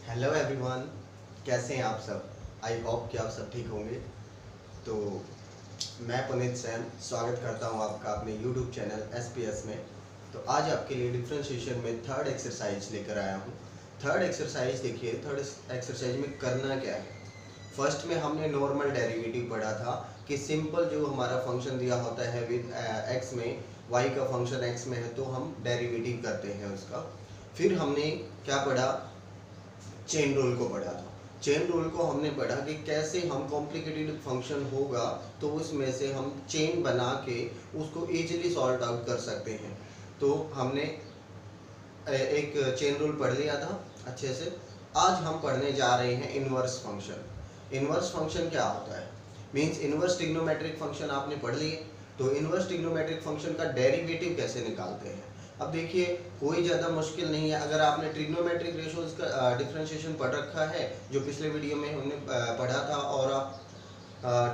Hello everyone, कैसे हैं आप सब। आई होप कि आप सब ठीक होंगे। तो मैं पुनीत सैन स्वागत करता हूं आपका अपने यूट्यूब चैनल SPS में। तो आज आपके लिए डिफरेंशिएशन में थर्ड एक्सरसाइज लेकर आया हूं। थर्ड एक्सरसाइज देखिए, थर्ड एक्सरसाइज में करना क्या है। फर्स्ट में हमने नॉर्मल डेरिवेटिव पढ़ा था कि सिंपल जो हमारा फंक्शन दिया होता है विद एक्स में, वाई का फंक्शन एक्स में है तो हम डेरिवेटिव करते हैं उसका। फिर हमने क्या पढ़ा, चेन रूल को पढ़ा था। चेन रूल को हमने पढ़ा कि कैसे हम कॉम्प्लिकेटेड फंक्शन होगा तो उसमें से हम चेन बना के उसको इजीली सॉल्व आउट कर सकते हैं। तो हमने एक चेन रूल पढ़ लिया था अच्छे से। आज हम पढ़ने जा रहे हैं इनवर्स फंक्शन। इनवर्स फंक्शन क्या होता है, मीन्स इनवर्स ट्रिग्नोमेट्रिक फंक्शन आपने पढ़ लिए। तो इनवर्स ट्रिग्नोमेट्रिक फंक्शन का डेरिवेटिव कैसे निकालते हैं। अब देखिए, कोई ज़्यादा मुश्किल नहीं है। अगर आपने ट्रिग्नोमेट्रिक रेशोज का डिफरेंशिएशन पढ़ रखा है, जो पिछले वीडियो में हमने पढ़ा था, और आप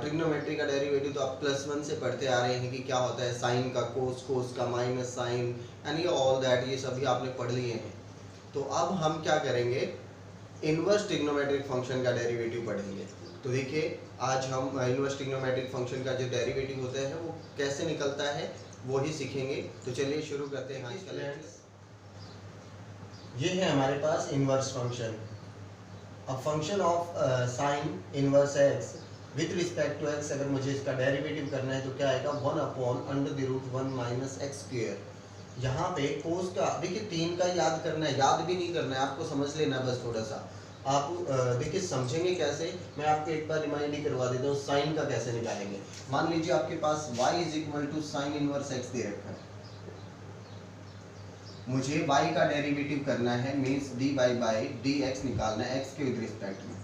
ट्रिग्नोमेट्री का डेरिवेटिव तो आप +1 से पढ़ते आ रहे हैं कि क्या होता है, साइन का कोस, कोस का माइनस साइन, एंड ये ऑल दैट, ये सभी आपने पढ़ लिए हैं। तो अब हम क्या करेंगे, इनवर्स ट्रिग्नोमेट्रिक फंक्शन का डेरिवेटिव पढ़ेंगे। तो देखिए, आज हम इनवर्स ट्रिग्नोमेट्रिक फंक्शन का जो डेरिवेटिव होता है वो कैसे निकलता है वो ही सीखेंगे। तो चलिए शुरू करते हैं आज का लेक्चर। ये है हमारे पास inverse function. A function of sine inverse x with respect to x. अगर मुझे इसका डेरिवेटिव करना है तो क्या आएगा, 1/√1 माइनस एक्स स्क्वायर। यहाँ पे कोस का देखिए 3 का याद करना है, याद भी नहीं करना है, आपको समझ लेना बस थोड़ा सा। आप देखिए समझेंगे कैसे, मैं आपको एक बार रिमाइंड ही करवा देता हूँ साइन का कैसे निकालेंगे। मान लीजिए आपके पास y = साइन इनवर्स एक्स दे रखा है, मुझे y का डेरिवेटिव करना है, मीन्स dy/dx निकालना है x के विद रिस्पेक्ट में।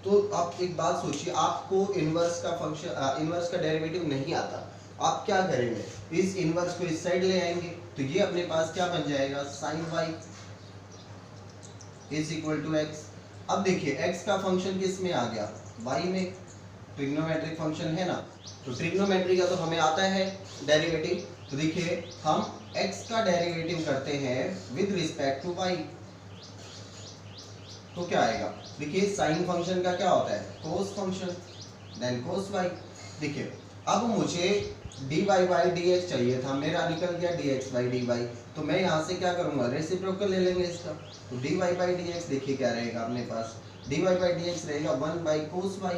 तो आप एक बात सोचिए, आपको इनवर्स का फंक्शन इनवर्स का डेरिवेटिव नहीं आता, आप क्या करेंगे, इस इनवर्स को इस साइड ले आएंगे तो ये अपने पास क्या बन जाएगा, साइन y = x। अब देखिए x का फंक्शन किस में आ गया, y में। ट्रिग्नोमेट्रिक फंक्शन है ना, तो ट्रिग्नोमेट्री का तो हमें आता है डेरिवेटिव। तो देखिए हम x का डेरिवेटिव करते हैं विद रिस्पेक्ट टू y, तो क्या आएगा, देखिए साइन फंक्शन का क्या होता है, कोस फंक्शन, देन कोस y। देखिए अब मुझे dy/dx चाहिए था, मेरा निकल गया dx/dy। तो मैं यहाँ से क्या करूँगा, रेसिप्रोकल ले लेंगे इसका। तो dy/dx देखिए क्या रहेगा अपने पास, dy/dx रहेगा 1/cos y।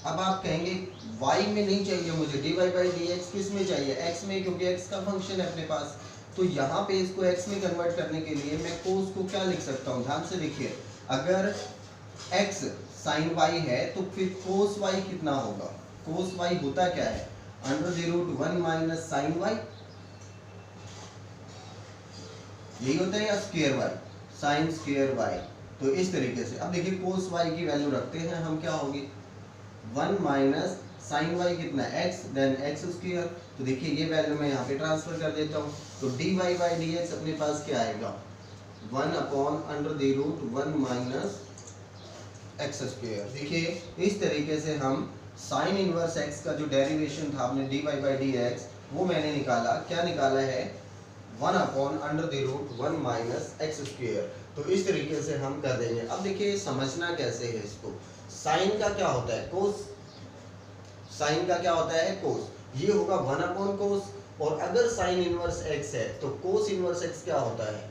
अब आप कहेंगे y में नहीं चाहिए मुझे, dy/dx किस में चाहिए, x में, क्योंकि x का फंक्शन है अपने पास। तो यहाँ पे इसको x में कन्वर्ट करने के लिए मैं cos को क्या लिख सकता हूँ, ध्यान से देखिए। अगर x sin y है तो फिर cos y कितना होगा, cos y होता क्या है, √1 माइनस साइन y, यही होता है, या square y, sine square y। तो इस तरीके से अब देखिए cos y की वैल्यू रखते हैं हम, क्या होगी, 1 माइनस साइन y कितना x, देन x स्क्वायर। तो देखिए ये वैल्यू मैं यहाँ पे ट्रांसफर कर देता हूँ। तो dy/dx अपने पास क्या आएगा, 1/√1 माइनस एक्स स्क्वायर। देखिए इस तरीके से हम साइन इनवर्स एक्स का जो डेरिवेशन था अपने dy/dx, वो मैंने निकाला, क्या निकाला है, 1/√1 माइनस एक्स स्क्वायर। तो इस तरीके से हम कर देंगे। अब देखिए समझना कैसे है इसको, साइन का क्या होता है, कोस, साइन का क्या होता है, कोस, ये होगा 1/cos। और अगर साइन इनवर्स एक्स है तो कोस इनवर्स एक्स क्या होता है,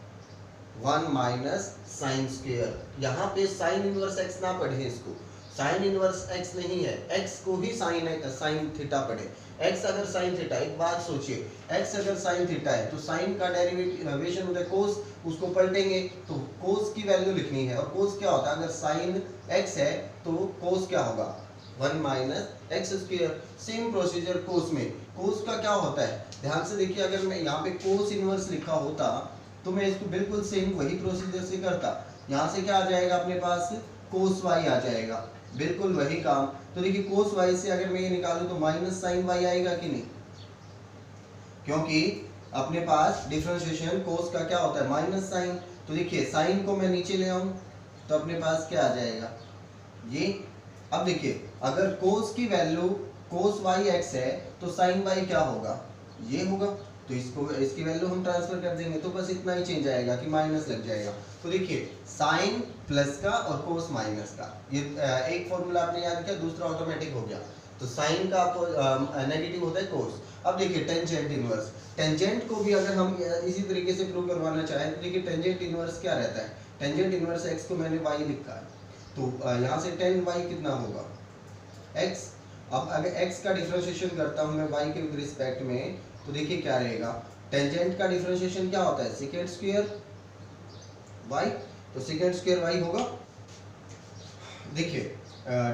1 माइनस साइन स्क्वायर। यहाँ पे साइन इनवर्स एक्स ना पढ़े इसको, साइन इनवर्स एक्स नहीं है, x को ही साइन थीटा पढ़े। x अगर साइन थीटा, एक बात सोचिए, x अगर साइन थीटा है तो साइन का डेरिवेशन होता है कोस, उसको पलटेंगे तो कोस की वैल्यू लिखनी है। और कोस क्या होता है, अगर साइन x है तो कोस क्या होगा, 1 minus x square. Same procedure cos में, कोस का क्या होता है, ध्यान से देखिए, अगर मैं यहाँ पे कोस इनवर्स लिखा होता तो मैं इसको बिल्कुल सेम वही प्रोसीजर से करता। यहाँ से क्या आ जाएगा अपने पास, कोस y आ जाएगा, बिल्कुल वही काम। तो देखिए कोस y से अगर मैं ये निकालूं तो माइनस साइन y आएगा कि नहीं, क्योंकि अपने पास डिफरेंशिएशन कोस का क्या होता है, माइनस साइन। तो देखिए साइन को मैं नीचे ले आऊं तो अपने पास क्या आ जाएगा, ये। अब देखिए अगर कोस की वैल्यू कोस y x है तो साइन y क्या होगा, ये होगा। तो इसको इसकी वैल्यू हम ट्रांसफर कर देंगे, तो बस इतना ही चेंज आएगा कि माइनस लग जाएगा। तो देखिए साइन प्लस का और कोस माइनस का, ये एक फॉर्मूला आपने याद किया, दूसरा ऑटोमेटिक हो गया। तो साइन का नेगेटिव होता है कोस। अब देखिए टेंजेंट इनवर्स, टेंजेंट को भी अगर हम इसी तरीके से प्रूव करवाना चाहें तो देखिए टेंजेंट इनवर्स क्या रहता है, टेंजेंट इनवर्स x को मैंने y लिखा है, तो यहाँ से tan y कितना होगा x। अब अगर x का डिफरेंशिएशन करता हूँ मैं y के विद रिस्पेक्ट में, तो देखिए क्या रहेगा, टेंजेंट का डिफरेंशिएशन क्या होता है, सेकेंड स्क्वायर y, तो सेकेंड स्क्वायर y होगा। देखिए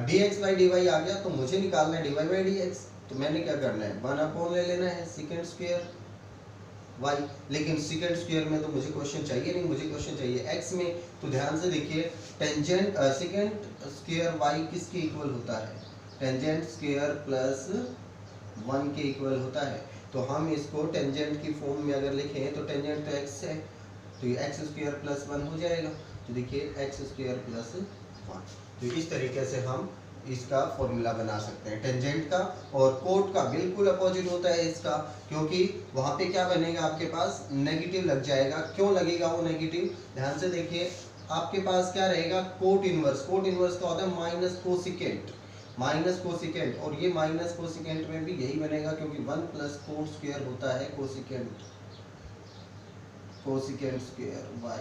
dx by dy आ गया, तो मुझे निकालना है dy by dx, तो मैंने क्या करना है 1 ले लेना है सेकेंड स्क्वायर y, लेकिन सेकेंड स्क्वायर में तो मुझे क्वेश्चन चाहिए नहीं, मुझे क्वेश्चन चाहिए x में। तो ध्यान से देखिए टेंजेंट सेकेंड स्क्वायर y किसके इक्वल होता है, टेंजेंट स्क्वायर प्लस 1 के इक्वल होता है। तो हम इसको टेंजेंट की फॉर्म में अगर लिखें तो टेंजेंट तो x है, तो ये x स्क्वायर प्लस 1 हो जाएगा। तो देखिए x स्क्वायर प्लस 1, तो इस तरीके से हम इसका फॉर्मूला बना सकते हैं टेंजेंट का। और कोट का बिल्कुल अपोजिट होता है इसका, क्योंकि वहाँ पे क्या बनेगा, आपके पास नेगेटिव लग जाएगा। क्यों लगेगा वो नेगेटिव, ध्यान से देखिए, आपके पास क्या रहेगा कोट इनवर्स, कोट इनवर्स का होता है माइनस कोसिकेंट, माइनस कोसिकेंट, और ये माइनस कोसिकेंट में भी यही बनेगा, क्योंकि 1 प्लस कोट स्क्वायर होता है कोसिकेंट, कोसिकेंट स्क्वायर y,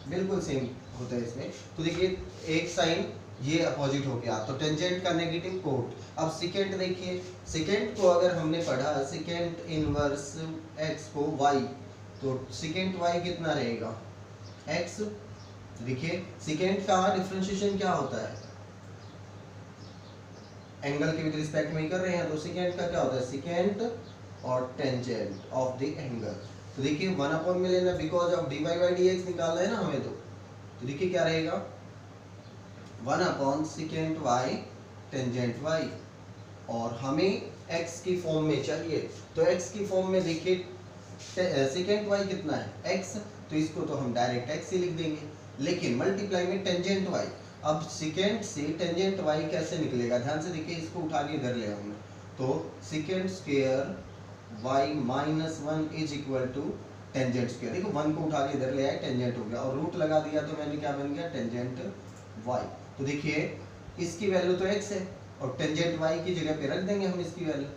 बिल्कुल सेम होता है इसमें। तो देखिए एक साइन ये अपोजिट हो गया, तो टेंजेंट का नेगेटिव कोट। अब सेकेंड देखिए, सेकेंड को अगर हमने पढ़ा सेकेंड इनवर्स x को y, तो सेकेंड y कितना रहेगा x। देखिए सेकेंड का डिफरेंशिएशन क्या होता है, एंगल के विद रिस्पेक्ट में ही कर रहे हैं, तो सेकेंड का क्या होता है सेकेंड और टेंजेंट ऑफ द एंगल। तो देखिए 1 में लेना, because of dy by dx निकालना है ना हमें, तो देखिए क्या रहेगा 1 सेकेंड y टेंजेंट y, और हमें x की फॉर्म में चाहिए, तो x की फॉर्म में देखिए सेकेंड y कितना है x, तो इसको तो हम डायरेक्ट x ही लिख देंगे, लेकिन मल्टीप्लाई में टेंजेंट y। अब सेकेंड से टेंजेंट y कैसे निकलेगा, ध्यान से देखिए, इसको उठा के इधर ले हमने, तो second square y minus 1 is equal to tangent square. देखो 1 को उठा के इधर ले आए, टेंजेंट हो गया, और रूट लगा दिया तो मैंने क्या बन गया टेंजेंट y। तो देखिए इसकी वैल्यू तो x है, और टेंजेंट y की जगह पे रख देंगे हम इसकी वैल्यू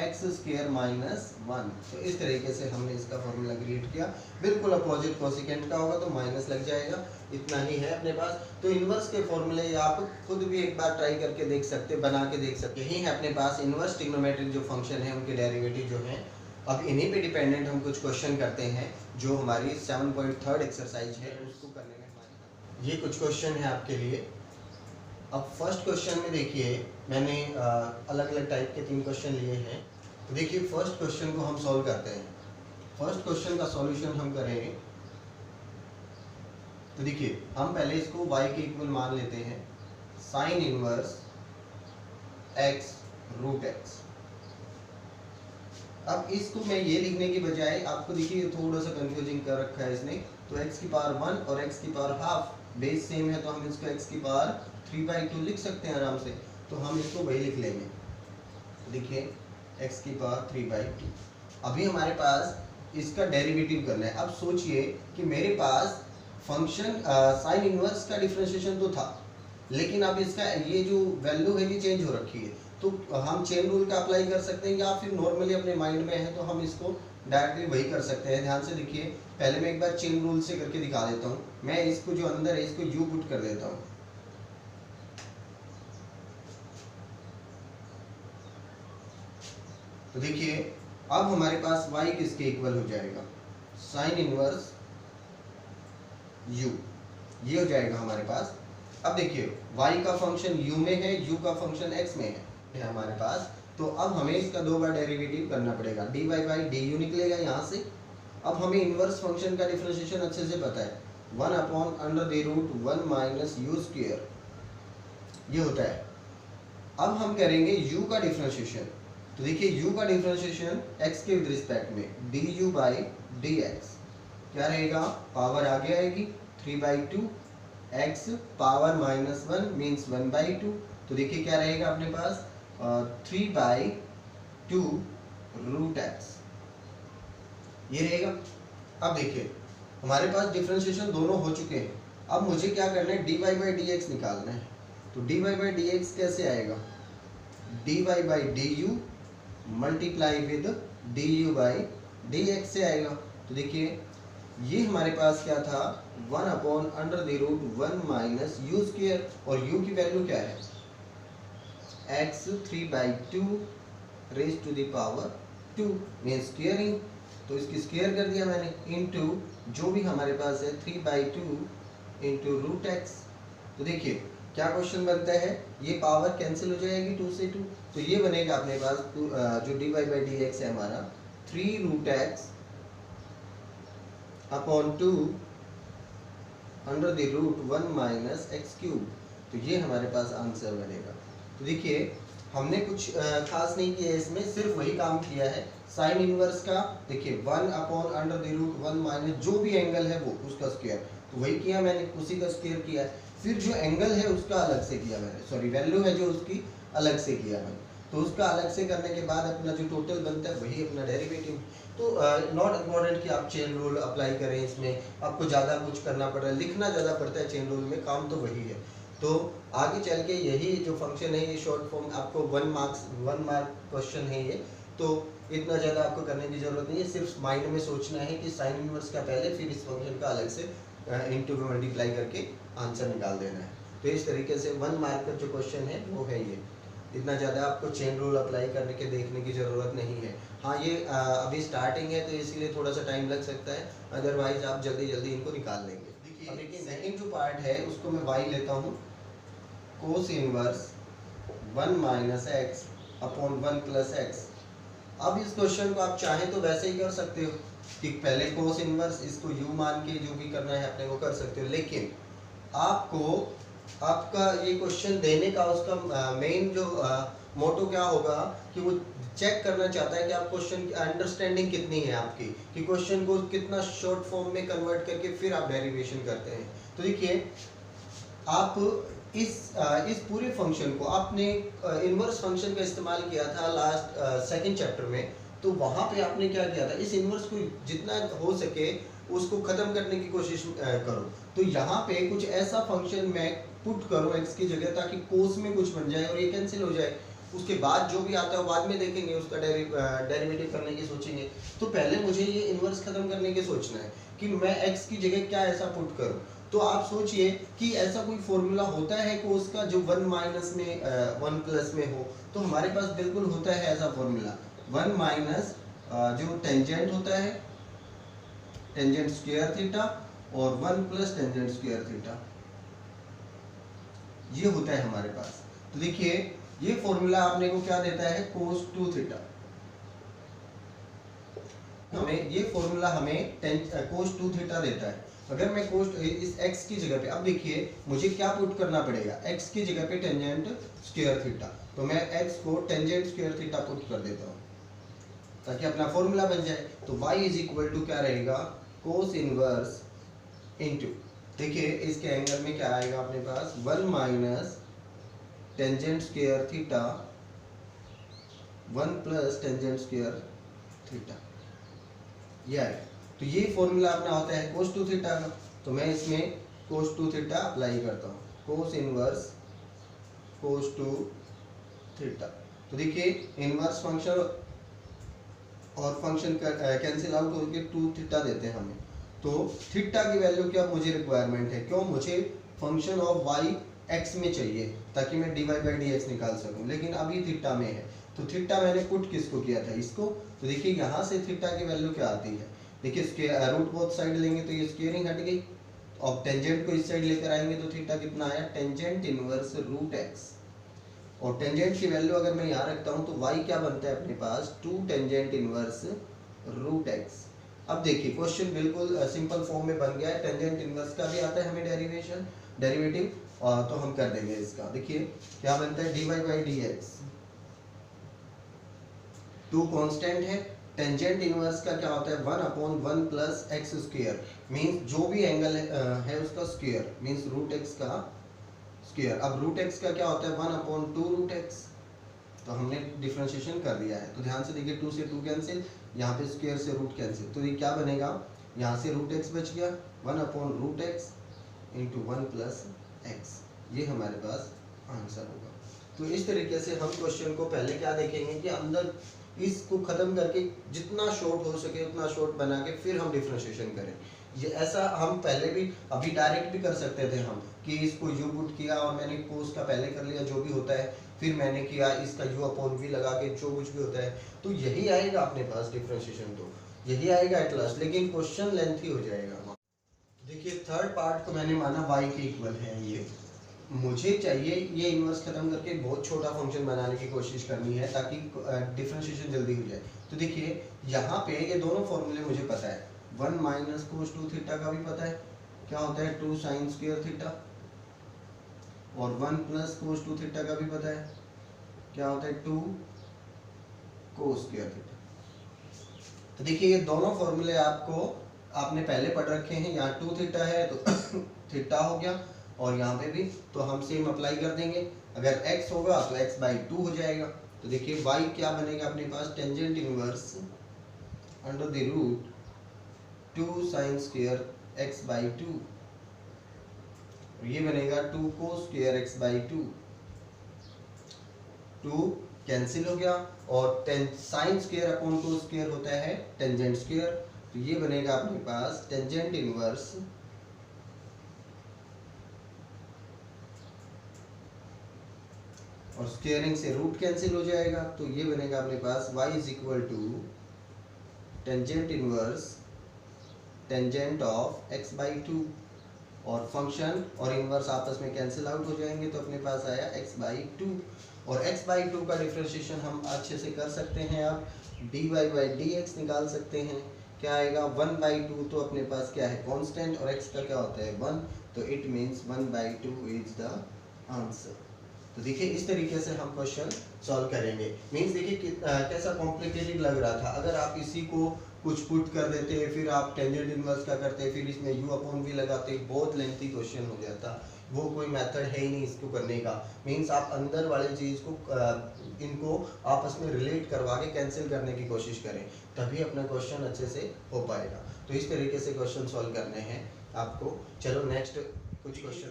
x स्क्वायर माइनस 1। तो इस तरीके से हमने इसका फॉर्मूला क्रिएट किया। बिल्कुल अपोजिट कोसिकेंट का होगा तो माइनस लग जाएगा, इतना ही है अपने पास। तो इन्वर्स के फॉर्मूले आप खुद भी एक बार ट्राई करके देख सकते, बना के देख सकते। यही है अपने पास इन्वर्स ट्रिग्नोमेट्रिक जो फंक्शन है उनके डेरिवेटिव जो हैं। अब इन्हीं पे डिपेंडेंट हम कुछ क्वेश्चन करते हैं, जो हमारी 7.3 एक्सरसाइज है उसको करने में ये कुछ क्वेश्चन है आपके लिए। अब फर्स्ट क्वेश्चन में देखिए मैंने अलग अलग टाइप के 3 क्वेश्चन लिए हैं। तो देखिए फर्स्ट क्वेश्चन को हम सॉल्व करते हैं। फर्स्ट क्वेश्चन का सॉल्यूशन हम करेंगे, तो देखिए हम पहले इसको y के इक्वल मान लेते हैं sine inverse x root x। अब इसको मैं ये लिखने की बजाय आपको देखिए थोड़ा सा कंफ्यूजिंग कर रखा है इसने, तो x की पावर 1 और x की पावर हाफ बेस सेम है, तो हम इसको x की पावर 3/2 लिख सकते हैं आराम से। तो हम इसको वही लिख लेंगे, देखिए x की पावर 3/2। अभी हमारे पास इसका डेरिवेटिव करना है। अब सोचिए कि मेरे पास फंक्शन साइन इनवर्स का डिफरेंशिएशन तो था, लेकिन अब इसका ये जो वैल्यू है ये चेंज हो रखी है, तो हम चेन रूल का अप्लाई कर सकते हैं, या फिर नॉर्मली अपने माइंड में है तो हम इसको डायरेक्टली वही कर सकते हैं। ध्यान से देखिए, पहले मैं एक बार चेन रूल से करके दिखा देता हूँ। मैं इसको जो अंदर है इसको यू पुट कर देता हूँ, तो देखिए अब हमारे पास y किसके इक्वल हो जाएगा, साइन इनवर्स u, ये हो जाएगा हमारे पास। अब देखिए y का फंक्शन u में है, u का फंक्शन x में है हमारे पास, तो अब हमें इसका 2 बार डेरिवेटिव करना पड़ेगा, dy बाई du निकलेगा यहाँ से। अब हमें इनवर्स फंक्शन का डिफरेंशिएशन अच्छे से पता है, 1/√1 माइनस u स्क्वायर, ये होता है। अब हम करेंगे u का डिफरेंशिएशन, तो देखिए u का डिफरेंशिएशन x के विद रिस्पेक्ट में du बाई dx क्या रहेगा, पावर आगे आएगी 3/2, x पावर -1 मीन्स 1/2, तो देखिए क्या रहेगा अपने पास 3/2 रूट x। ये रहेगा। अब देखिए हमारे पास डिफ्रेंशिएशन दोनों हो चुके हैं, अब मुझे क्या करना है, dy बाई डी एक्स निकालना है। तो dy बाई डी एक्स कैसे आएगा, dy by D you multiply with D you by D x से आएगा। तो देखिए ये हमारे पास क्या था, 1/√1 माइनस यू स्क्वायर, और यू की वैल्यू क्या है, x 3/2 raise to the power 2 mean squaring, तो इसकी स्क्वायर कर दिया मैंने, इनटू जो भी हमारे पास है 3/2 इंटू रूट एक्स। तो देखिए क्या क्वेश्चन बनता है, ये पावर कैंसिल हो जाएगी 2 से 2, तो ये बनेगा अपने पास जो dy बाई डी एक्स है हमारा 3√x upon 2 √1 minus x cube. तो ये हमारे पास आंसर बनेगा। तो देखिए हमने कुछ खास नहीं किया है इसमें, सिर्फ वही काम किया है साइन इनवर्स का। देखिए 1/√1 माइनस जो भी एंगल है वो उसका स्क्वायर, तो वही किया मैंने, उसी का स्क्वायर किया है। फिर जो एंगल है उसका अलग से किया मैंने, सॉरी वैल्यू है जो उसकी अलग से किया मैंने, तो उसका अलग से करने के बाद अपना जो टोटल बनता है वही अपना डेरिवेटिव। तो नॉट इम्पॉर्टेंट कि आप चेन रूल अप्लाई करें, इसमें आपको ज़्यादा कुछ करना पड़ रहा है, लिखना ज़्यादा पड़ता है चेन रूल में, काम तो वही है। तो आगे चल के यही जो फंक्शन है, ये शॉर्ट फॉर्म आपको 1 मार्क क्वेश्चन है ये, तो इतना ज़्यादा आपको करने की ज़रूरत नहीं है, सिर्फ माइंड में सोचना है कि साइन इनवर्स का पहले, फिर इस फंक्शन का अलग से इनटू में मल्टीप्लाई करके आंसर निकाल देना है। तो इस तरीके से 1 मार्क का जो क्वेश्चन है वो है ये, इतना ज़्यादा आपको चेन रूल अप्लाई करने के देखने की ज़रूरत नहीं है। हाँ ये अभी स्टार्टिंग है तो इसलिए थोड़ा सा टाइम लग सकता है, अदरवाइज आप जल्दी जल्दी इनको निकाल लेंगे। देखिए सेकेंड जो पार्ट है उसको मैं y लेता हूँ, cos inverse 1 minus x upon 1 plus x. अब इस क्वेश्चन को आप चाहें तो वैसे ही कर सकते हो कि पहले कोस इनवर्स, इसको u मान के जो भी करना है अपने को कर सकते हो, लेकिन आपको आपका ये क्वेश्चन देने का उसका मेन जो मोटो क्या होगा कि वो चेक करना चाहता है कि आप क्वेश्चन की अंडरस्टैंडिंग कितनी है आपकी, कि क्वेश्चन को कितना शॉर्ट फॉर्म में कन्वर्ट करके फिर आप डेरिवेशन करते हैं। तो देखिए आप इस पूरे फंक्शन को आपने इनवर्स फंक्शन का इस्तेमाल किया था लास्ट सेकंड चैप्टर में, तो वहाँ पे आपने क्या किया था, इस इनवर्स को जितना हो सके उसको ख़त्म करने की कोशिश करो। तो यहाँ पे कुछ ऐसा फंक्शन मैं पुट करूँ x की जगह ताकि कोस में कुछ बन जाए और ये कैंसिल हो जाए, उसके बाद जो भी आता है बाद में देखेंगे, उसका डेरिवेटिव करने की सोचेंगे। तो पहले मुझे ये इनवर्स ख़त्म करने की सोचना है कि मैं x की जगह क्या ऐसा पुट करूँ। तो आप सोचिए कि ऐसा कोई फॉर्मूला होता है कोस का जो 1 माइनस में 1 प्लस में हो, तो हमारे पास बिल्कुल होता है ऐसा फॉर्मूला, 1 माइनस जो टेंजेंट होता है टेंजेंट स्क्वायर थीटा और 1 प्लस टेंजेंट स्क्वायर थीटा, ये होता है हमारे पास। तो देखिए ये फॉर्मूला आपने को क्या देता है, कोस 2 थीटा, हमें ये फॉर्मूला हमें कोस 2 थीटा देता है। अगर मैं कोस इस x की जगह पे, अब देखिए मुझे क्या पुट करना पड़ेगा, x की जगह पे टेंजेंट स्क्वायर थीटा, तो मैं x को टेंजेंट स्क्वायर थीटा पुट कर देता हूँ ताकि अपना फॉर्मूला बन जाए। तो y इज इक्वल टू क्या रहेगा, कोस इनवर्स इनटू, देखिए इसके एंगल में क्या आएगा अपने पास, 1 minus tangent square theta 1 plus tangent square theta, ये आएगा। तो ये फॉर्मूला अपना होता है कोस 2 थीटा का, तो मैं इसमें कोस 2 थीटा अप्लाई करता हूँ, कोस इनवर्स कोस 2 थीटा। तो देखिए इनवर्स फंक्शन और फंक्शन कैंसिल आउट होकर 2 थीटा देते हैं हमें। तो थीटा की वैल्यू क्या मुझे रिक्वायरमेंट है, क्यों, मुझे फंक्शन ऑफ y x में चाहिए ताकि मैं dy बाई डी एक्स निकाल सकूं, लेकिन अभी थीटा में है। तो थीटा मैंने पुट किसको किया था, इसको। तो देखिए यहाँ से थीटा की वैल्यू क्या आती है, देखिए इसके रूट बोथ साइड लेंगे तो ये स्क्वायरिंग हट गई, और टेंजेंट को इस साइड लेकर आएंगे तो थीटा कितना आया, टेंजेंट इनवर्स रूट एक्स, और टेंजेंट की वैल्यू अगर मैं यहाँ रखता हूँ तो y क्या बनता है अपने पास, 2 टेंजेंट इनवर्स रूट एक्स। अब देखिए क्वेश्चन बिल्कुल सिंपल फॉर्म में बन गया है, टेंजेंट इनवर्स का भी आता है हमें डेरिवेटिव, तो हम कर देंगे इसका। देखिए क्या बनता है, dy by D x, 2 constant है, टेंजेंट इनवर्स का क्या होता है 1/1 प्लस एक्स स्क्वायर, मीन्स जो भी एंगल है उसका स्क्वायर, मीन्स रूट एक्स का स्क्वायर। अब रूट एक्स का क्या होता है 1/2 रूट एक्स, तो हमने डिफरेंशिएशन कर दिया है। तो ध्यान से देखिए 2 से 2 कैंसिल, यहाँ पे स्क्वायर से रूट कैंसिल, तो ये क्या बनेगा, यहाँ से रूट एक्स बच गया, 1/√x इंटू 1+x, ये हमारे पास आंसर होगा। तो इस तरीके से हम क्वेश्चन को पहले क्या देखेंगे कि अंदर इसको ख़त्म करके जितना शॉर्ट हो सके उतना शॉर्ट बना के फिर हम डिफ्रेंशिएशन करें। ये ऐसा हम पहले भी अभी डायरेक्ट भी कर सकते थे हम कि इसको u पुट किया और मैंने कोस का पहले कर लिया जो भी होता है, फिर मैंने किया इसका u/v लगा के जो कुछ भी होता है, तो यही आएगा अपने पास डिफ्रेंशिएशन, तो यही आएगा एट लास्ट, लेकिन क्वेश्चन लेंथी हो जाएगा। देखिए थर्ड पार्ट को मैंने माना y के इक्वल है, ये मुझे चाहिए ये इन्वर्स खत्म करके बहुत छोटा फंक्शन बनाने की कोशिश करनी है ताकि डिफरेंशिएशन जल्दी हो जाए। तो देखिए यहाँ पे ये दोनों फॉर्मूले मुझे पता है, 1 माइनस कोस 2 थीटा का भी पता है क्या होता है 2 साइन स्क्वायर थीटा, और 1 प्लस कोस 2 थीटा का भी पता है क्या होता है 2 कोस स्क्वायर थीटा। तो देखिए ये दोनों फॉर्मूले आपने पहले पढ़ रखे हैं, यहाँ 2 थीटा है तो थीटा हो गया, और यहाँ पे भी तो हम सेम अप्लाई कर देंगे, अगर x होगा तो x/2 हो जाएगा। तो देखिए y क्या बनेगा अपने पास, tangent inverse under the root 2 sine square x/2, ये बनेगा 2 कोस स्क्वायर x/2, 2 कैंसिल हो गया, और sine square upon cos square होता है टेंजेंट स्क्वायर, तो ये बनेगा अपने पास टेंजेंट इनवर्स और स्क्वायरिंग से रूट कैंसिल हो जाएगा, तो ये बनेगा अपने पास y is equal to tangent inverse tangent of x/2, और फंक्शन और इनवर्स आपस में कैंसिल आउट हो जाएंगे, तो अपने पास आया x/2, और x/2 का डिफरेंशिएशन हम अच्छे से कर सकते हैं, आप dy/dx निकाल सकते हैं, क्या आएगा 1/2, तो अपने पास क्या है कांस्टेंट, और x का क्या होता है 1, तो it means 1/2 is the answer. तो देखिए इस तरीके से हम क्वेश्चन सॉल्व करेंगे। मींस देखिए कैसा कॉम्प्लिकेटेड लग रहा था, अगर आप इसी को कुछ पुट कर देते फिर आप टेंजेंट इनवर्स का करते फिर इसमें u/v लगाते, बहुत लेंथी क्वेश्चन हो जाता, वो कोई मेथड है ही नहीं इसको करने का। मींस आप अंदर वाले चीज़ को इनको आपस में रिलेट करवा के कैंसिल करने की कोशिश करें, तभी अपना क्वेश्चन अच्छे से हो पाएगा। तो इस तरीके से क्वेश्चन सॉल्व करने हैं आपको। चलो नेक्स्ट कुछ क्वेश्चन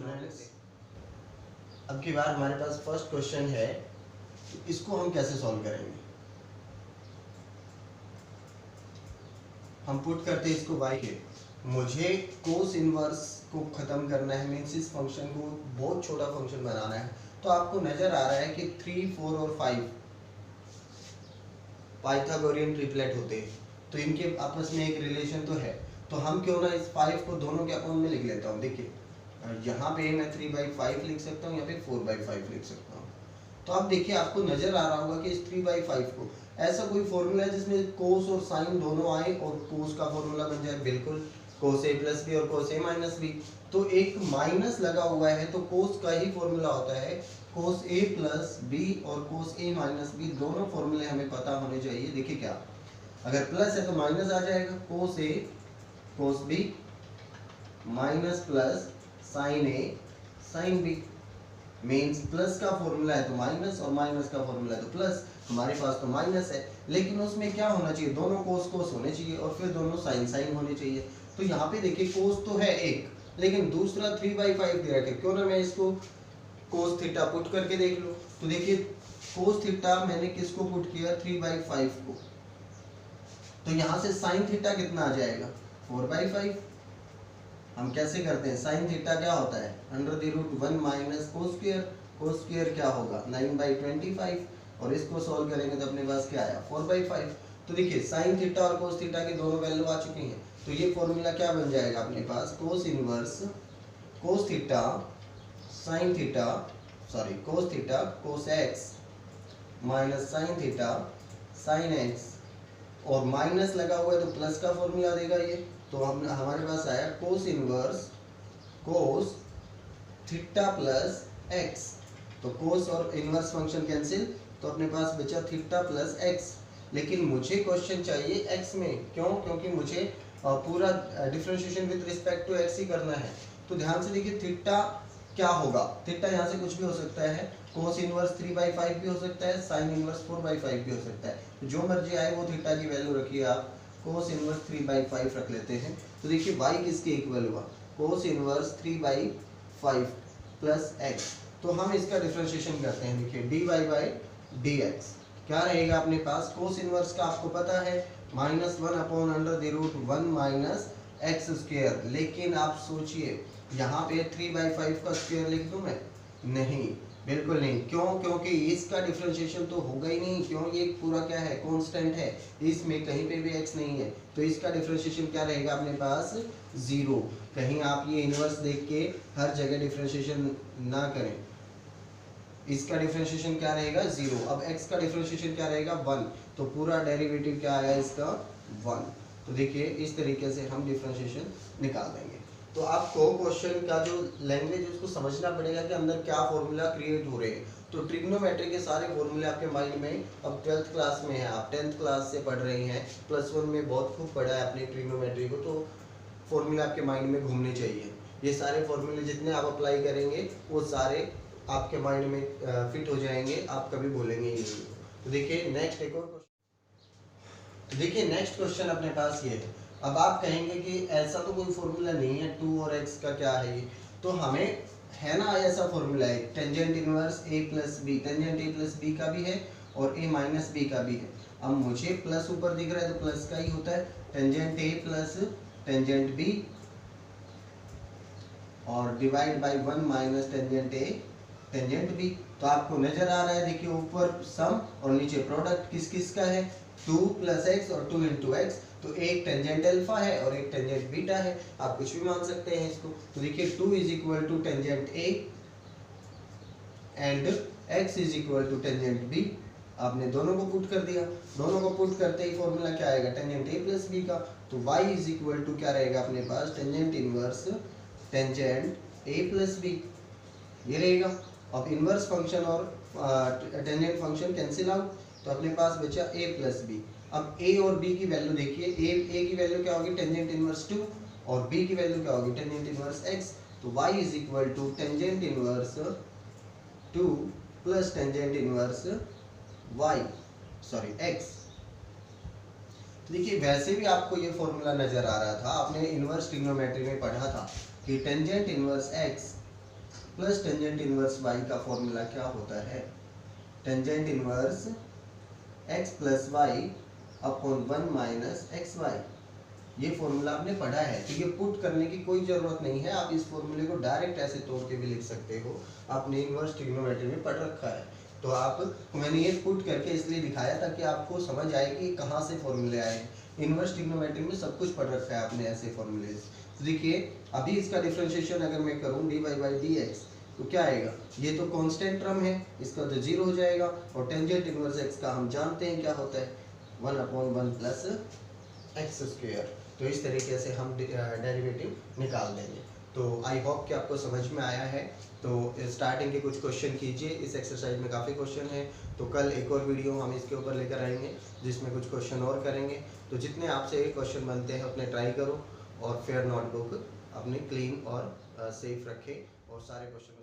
अब की बार हमारे पास फर्स्ट क्वेश्चन है, इसको हम कैसे सॉल्व करेंगे। हम पुट करते हैं इसको y के, मुझे कोस इनवर्स को ख़त्म करना है, मीन्स इस फंक्शन को बहुत छोटा फंक्शन बनाना है। तो आपको नज़र आ रहा है कि 3, 4 और 5 पाइथागोरियन ट्रिपलेट होते हैं, तो इनके आपस में एक रिलेशन तो है, तो हम क्यों ना इस 5 को दोनों के अकाउंट में लिख लेता हूँ। देखिए यहाँ पे मैं 3/5 लिख सकता हूँ, यहाँ पे 4/5 लिख सकता हूँ। तो आप देखिए आपको नजर आ रहा होगा कि इस 3/5 को ऐसा कोई फॉर्मूला है जिसमें कोस और साइन दोनों आए और कोस का फॉर्मूला बन जाए, बिल्कुल कोस a प्लस बी और कोस a माइनस बी। तो एक माइनस लगा हुआ है तो कोस का ही फॉर्मूला होता है कोस a प्लस बी और कोस a माइनस बी, दोनों फॉर्मूले हमें पता होने चाहिए। देखिए क्या, अगर प्लस है तो माइनस आ जाएगा, cos a cos b minus plus sine a sine b, means plus का फॉर्मूला है तो माइनस और माइनस का फॉर्मूला है तो प्लस। हमारे पास तो माइनस है, लेकिन उसमें क्या होना चाहिए, दोनों कोस कोस होने चाहिए और फिर दोनों साइन साइन होने चाहिए। तो यहाँ पे देखिए कोस तो है एक, लेकिन दूसरा 3/5 दे रखे, क्यों ना मैं इसको कोस थीटा पुट करके देख लूँ। तो देखिए कोस थीटा मैंने किसको पुट किया, 3/5 को, तो यहाँ से साइन थीटा कितना आ जाएगा 4/5। हम कैसे करते हैं, साइन थीटा क्या होता है under the root 1 minus cos square, cos square क्या होगा 9/25, और इसको सॉल्व करेंगे तो अपने पास क्या आया 4/5। तो देखिए साइन थीटा और कोस थीटा की दोनों वैल्यू आ चुकी हैं, तो ये फॉर्मूला क्या बन जाएगा अपने पास, cos inverse cos theta sine theta sorry cos theta cos x minus sine theta sine x, और माइनस लगा हुआ है तो प्लस का फॉर्मूला देगा ये, तो हम हमारे पास आया कोस inverse cos theta plus x. तो कोस और इनवर्स फंक्शन कैंसिल, तो अपने पास बचा थीटा प्लस एक्स। लेकिन मुझे क्वेश्चन चाहिए एक्स में, क्यों, क्योंकि मुझे पूरा differentiation with respect to x ही करना है। तो ध्यान से देखिए थीटा क्या होगा, थीटा यहाँ से कुछ भी हो सकता है, कोस इनवर्स 3/5 भी हो सकता है, साइन इनवर्स 4/5 भी हो सकता है, तो जो मर्जी आए वो थीटा की वैल्यू रखिए आप, कोस इनवर्स 3/5 रख लेते हैं। तो देखिए y किसके इक्वल हुआ, कोस इनवर्स 3/5 प्लस x। तो हम इसका डिफरेंशिएशन करते हैं, देखिए dy/dx क्या रहेगा अपने पास, कोस इनवर्स का आपको पता है -1/√1 माइनस एक्स स्क्वायर। लेकिन आप सोचिए यहाँ पे 3/5 का स्क्वायर लिख दूं मैं, नहीं, बिल्कुल नहीं। क्यों, क्योंकि इसका डिफरेंशिएशन तो होगा ही नहीं, क्यों, ये पूरा क्या है, कांस्टेंट है, इसमें कहीं पे भी x नहीं है, तो इसका डिफरेंशिएशन क्या रहेगा अपने पास, 0। कहीं आप ये इनवर्स देख के हर जगह डिफरेंशिएशन ना करें, इसका डिफरेंशिएशन क्या रहेगा, 0। अब x का डिफरेंशिएशन क्या रहेगा, 1, तो पूरा डेरिवेटिव क्या आया इसका, 1। तो देखिए इस तरीके से हम डिफरेंशिएशन निकाल देंगे। तो आपको क्वेश्चन का जो लैंग्वेज है उसको समझना पड़ेगा कि अंदर क्या फॉर्मूला क्रिएट हो रहे हैं। तो ट्रिग्नोमेट्री के सारे फॉर्मूले आपके माइंड में, अब 12th क्लास में है, आप 10th क्लास से पढ़ रहे हैं, +1 में बहुत खूब पढ़ा है अपनी ट्रिग्नोमेट्री को, तो फॉर्मूले आपके माइंड में घूमने चाहिए। ये सारे फॉर्मूले जितने आप अप्लाई करेंगे वो सारे आपके माइंड में फिट हो जाएंगे, आप कभी भूलेंगे ही नहीं। तो देखिए नेक्स्ट एक और क्वेश्चन, तो देखिए नेक्स्ट क्वेश्चन अपने पास ये है। अब आप कहेंगे कि ऐसा तो कोई फॉर्मूला नहीं है, 2 और x का क्या है ये, तो हमें है ना ऐसा फॉर्मूला है, tangent inverse a plus B, tangent a plus B का भी है और a माइनस बी का भी है। अब मुझे प्लस ऊपर दिख रहा है तो प्लस का ही होता है, tangent a plus tangent b और divide by 1 minus tangent a tangent b। तो आपको नजर आ रहा है, देखिए ऊपर सम और नीचे प्रोडक्ट किस किस का है, 2 प्लस एक्स और 2 इंटू एक्स। तो एक टेंजेंट अल्फा है और एक टेंजेंट बीटा है, आप कुछ भी मान सकते हैं इसको। तो देखिए 2 is equal to tangent A and x is equal to tangent B. आपने दोनों को पुट कर दिया, दोनों को पुट करते ही फॉर्मूला क्या आएगा, टेंजेंट ए प्लस बी का। तो y इज इक्वल टू क्या रहेगा अपने पास, tangent inverse tangent a plus b, ये रहेगा। अब इनवर्स फंक्शन और टेंजेंट फंक्शन कैंसिल आउट, तो अपने पास बचा a प्लस बी। अब a और b की वैल्यू देखिए, a की वैल्यू क्या होगी, टेंजेंट इनवर्स 2 और b की वैल्यू क्या होगी, टेंजेंट इनवर्स x। तो y is equal to tangent inverse 2 plus tangent inverse x। तो देखिए वैसे भी आपको ये फॉर्मूला नजर आ रहा था, आपने इनवर्स ट्रिग्नोमेट्री में पढ़ा था कि tangent inverse x plus tangent inverse y का फॉर्मूला क्या होता है, tangent inverse x plus Y upon 1 minus X Y. ये फॉर्मूला आपने पढ़ा है, तो ये पुट करने की कोई ज़रूरत नहीं है, आप इस फॉर्मूले को डायरेक्ट ऐसे तोड़ के भी लिख सकते हो, आपने इनवर्स ट्रिग्नोमेट्री में पढ़ रखा है। तो आप, मैंने ये पुट करके इसलिए दिखाया ताकि आपको समझ आए कि कहाँ से फॉर्मूले आए। इनवर्स ट्रिग्नोमेट्री में सब कुछ पढ़ रखा है आपने ऐसे फॉर्मूले। तो देखिए अभी इसका डिफरेंशिएशन अगर मैं करूँ dy/dx तो क्या आएगा, ये तो कांस्टेंट टर्म है, इसका तो 0 हो जाएगा, और टेंजेंट इनवर्स x का हम जानते हैं क्या होता है, 1/1 प्लस एक्स स्क्वायर। तो इस तरीके से हम डेरिवेटिव निकाल देंगे। तो आई होप कि आपको समझ में आया है। तो स्टार्टिंग के कुछ क्वेश्चन कीजिए, इस एक्सरसाइज में काफ़ी क्वेश्चन है, तो कल एक और वीडियो हम इसके ऊपर लेकर आएंगे जिसमें कुछ क्वेश्चन और करेंगे। तो जितने आपसे क्वेश्चन बनते हैं अपने ट्राई करो, और फेयर नोटबुक अपनी क्लीन और सेफ रखें और सारे क्वेश्चन